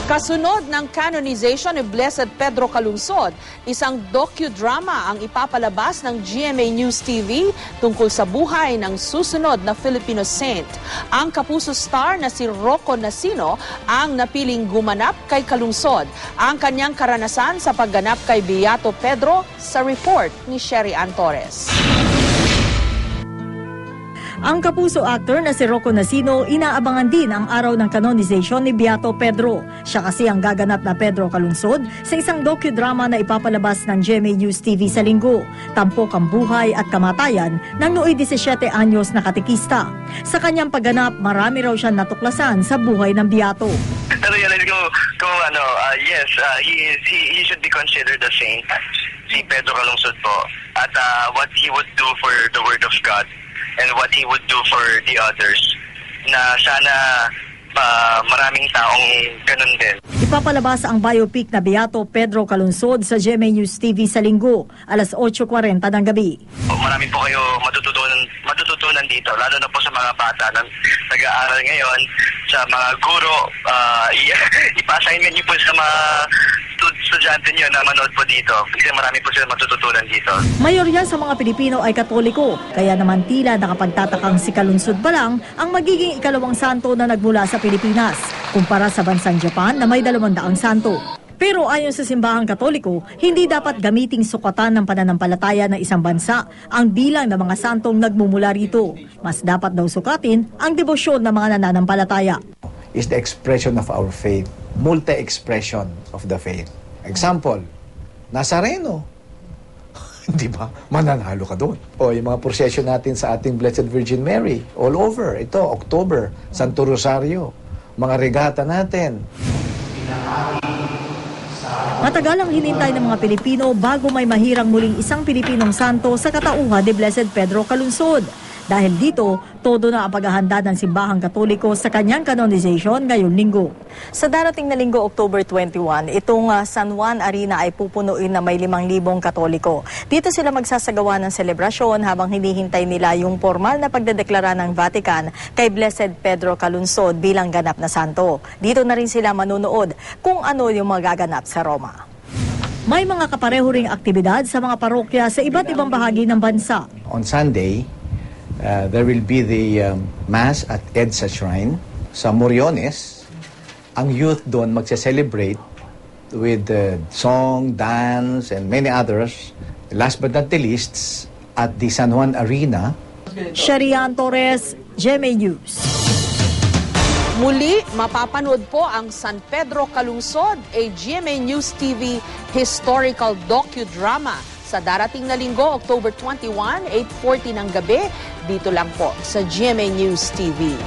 Kasunod ng canonization ni Blessed Pedro Calungsod, isang docudrama ang ipapalabas ng GMA News TV tungkol sa buhay ng susunod na Filipino saint. Ang kapuso star na si Rocco Nacino ang napiling gumanap kay Calungsod. Ang kanyang karanasan sa pagganap kay Beato Pedro sa report ni Sherry Ann Torres. Ang kapuso actor na si Rocco Nacino, inaabangan din ang araw ng canonization ni Beato Pedro. Siya kasi ang gaganap na Pedro Calungsod sa isang docudrama na ipapalabas ng GMA News TV sa linggo. Tampok ang buhay at kamatayan ng nooy 17 anyos na katekista. Sa kanyang pagganap, marami raw siyang natuklasan sa buhay ng Beato. Realize ko yes, he should be considered a saint, si Pedro Calungsod po. At what he would do for the Word of God and what he would do for the others, na sana maraming taong ganun din. Ipapalabas ang biopic na Beato Pedro Calungsod sa GMA News TV sa linggo, alas 8:40 ng gabi. Marami po kayo matututunan dito, lalo na po sa mga bata na nag-aaral ngayon, sa mga guro, ipa-assignment niyo po sa mga estudyante niyo na manood po dito kasi marami po sila matututunan dito. Mayorya sa mga Pilipino ay Katoliko, kaya naman tila nakapagtatakang si Calungsod pa lang ang magiging ikalawang santo na nagmula sa Pilipinas, kumpara sa bansang Japan na may 200 santo. Pero ayon sa simbahang Katoliko, hindi dapat gamiting sukatan ng pananampalataya ng isang bansa ang bilang ng mga santong nagmumula rito. Mas dapat daw sukatin ang debosyon ng mga nananampalataya. Is the expression of our faith, multi-expression of the faith. Example, Nazareno. Di ba? Mananalo ka doon. O yung mga procession natin sa ating Blessed Virgin Mary, all over. Ito, October, Santo Rosario, mga regata natin. Matagal ang hinintay ng mga Pilipino bago may mahirang muling isang Pilipinong santo sa katauhan ni Blessed Pedro Calungsod. Dahil dito, todo na ang paghahanda ng simbahang Katoliko sa kanyang canonization ngayong linggo. Sa darating na linggo, October 21, itong San Juan Arena ay pupunuin na may 5,000 Katoliko. Dito sila magsasagawa ng selebrasyon habang hinihintay nila yung formal na pagdedeklara ng Vatican kay Blessed Pedro Calungsod bilang ganap na santo. Dito na rin sila manunood kung ano yung magaganap sa Roma. May mga kapareho ring aktibidad sa mga parokya sa iba't ibang bahagi ng bansa. On Sunday, there will be the Mass at EDSA Shrine sa Moriones. Ang youth doon magse-celebrate with song, dance, and many others. Last but not the least, at the San Juan Arena. Sherry Ann Torres, GMA News. Muli, mapapanood po ang San Pedro Calungsod, a GMA News TV historical docudrama sa darating na linggo, October 21, 8:40 ng gabi, dito lang po sa GMA News TV.